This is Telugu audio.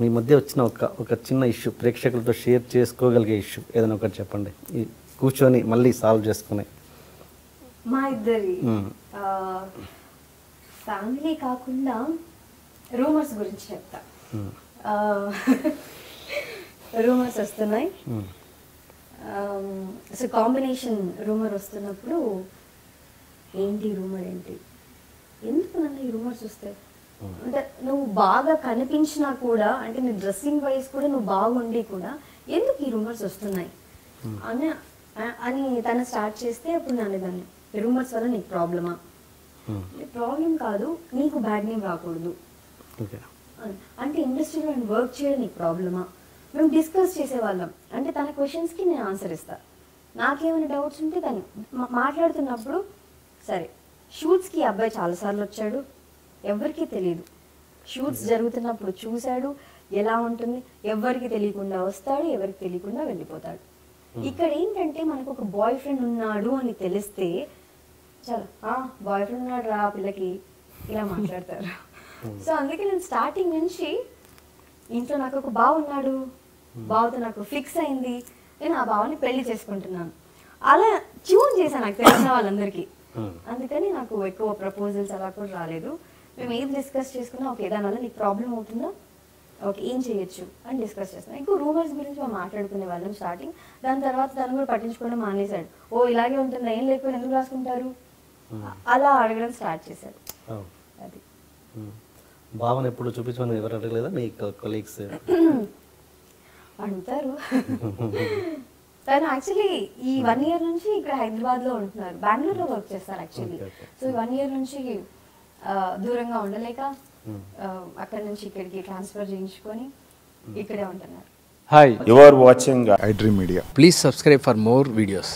మీ మధ్య వచ్చిన ఒక చిన్న ఇష్యూ, ప్రేక్షకులతో షేర్ చేసుకోగలిగే ఇష్యూ ఏదైనా ఒకటి చెప్పండి, కూర్చొని మళ్ళీ సాల్వ్ చేసుకునే. మా ఇద్దరి ఫ్యామిలీ కాకుండా రూమర్స్ గురించి చెప్తా. రూమర్స్ వస్తున్నాయి. సో కాంబినేషన్ రూమర్ వస్తున్నప్పుడు ఏంటి రూమర్ ఏంటి, ఎందుకు నన్ను ఈ రూమర్స్ వస్తాయి అంటే, నువ్వు బాగా కనిపించినా కూడా, అంటే నీ డ్రెస్సింగ్ వైజ్ కూడా నువ్వు బాగుండి కూడా ఎందుకు ఈ రూమర్స్ వస్తున్నాయి అని తను స్టార్ట్ చేస్తే అప్పుడు నేను దాన్ని, రూమర్స్ వల్ల నీకు ప్రాబ్లమా? ప్రాబ్లం కాదు, నీకు బ్యాడ్ నేమ్ రాకూడదు అంటే ఇండస్ట్రీలో నేను వర్క్ చేయడం నీకు ప్రాబ్లమా? మేము డిస్కస్ చేసేవాళ్ళం. అంటే తన క్వశ్చన్స్కి నేను ఆన్సర్ ఇస్తా. నాకేమైనా డౌట్స్ ఉంటే తను మాట్లాడుతున్నప్పుడు, సరే షూట్స్కి అబ్బాయి చాలాసార్లు వచ్చాడు, ఎవరికి తెలియదు, షూట్స్ జరుగుతున్నప్పుడు చూశాడు ఎలా ఉంటుంది, ఎవరికి తెలియకుండా వస్తాడు, ఎవరికి తెలియకుండా వెళ్ళిపోతాడు. ఇక్కడ ఏంటంటే మనకు ఒక బాయ్ ఫ్రెండ్ ఉన్నాడు అని తెలిస్తే చాలా బాయ్ ఫ్రెండ్ ఉన్నాడు రా పిల్లకి ఇలా మాట్లాడతారు. సో అందుకే నేను స్టార్టింగ్ నుంచి ఇంట్లో నాకు ఒక బావ ఉన్నాడు, బావతో నాకు ఫిక్స్ అయింది, నేను ఆ బావని పెళ్లి చేసుకుంటున్నాను అలా ట్యూన్ చేశాను నాకు తెలిసిన వాళ్ళందరికీ. అందుకని నాకు ఎక్కువ ప్రపోజల్స్ అలా కూడా రాలేదు. మేము ఏది డిస్కస్ చేసుకున్నా, ఓకే దానివల్ల నీకు ప్రాబ్లం అవుతుందా, ఓకే ఏం చేయొచ్చు అని డిస్కస్ చేస్తాం. ఎక్కువ రూమర్స్ గురించి మేము మాట్లాడుకునే వాళ్ళం స్టార్టింగ్. దాని తర్వాత దాన్ని కూడా పట్టించుకోవడం మానేశాడు. ఓ ఇలాగే ఉంటుందా, ఏం లేకపోతే ఎందుకు రాసుకుంటారు అలా అడగడం స్టార్ట్ చేశారు. అది భావన ఎప్పుడు చూపించమని ఎవరు అడగలేదా మీ కొలీగ్స్? అంటారు. తను యాక్చువల్లీ ఈ 1 year నుంచి ఇక్కడ హైదరాబాద్ లో ఉంటున్నారు, బెంగళూరులో వర్క్ చేస్తారు యాక్చువల్లీ. సో ఈ 1 year నుంచి దూరంగా ఉండలేక అక్కడ నుంచి ఇక్కడికి ట్రాన్స్ఫర్ చేయించుకొని ఇక్కడే ఉంటున్నారు. Hi, you are watching iDream Media. Please subscribe for more videos.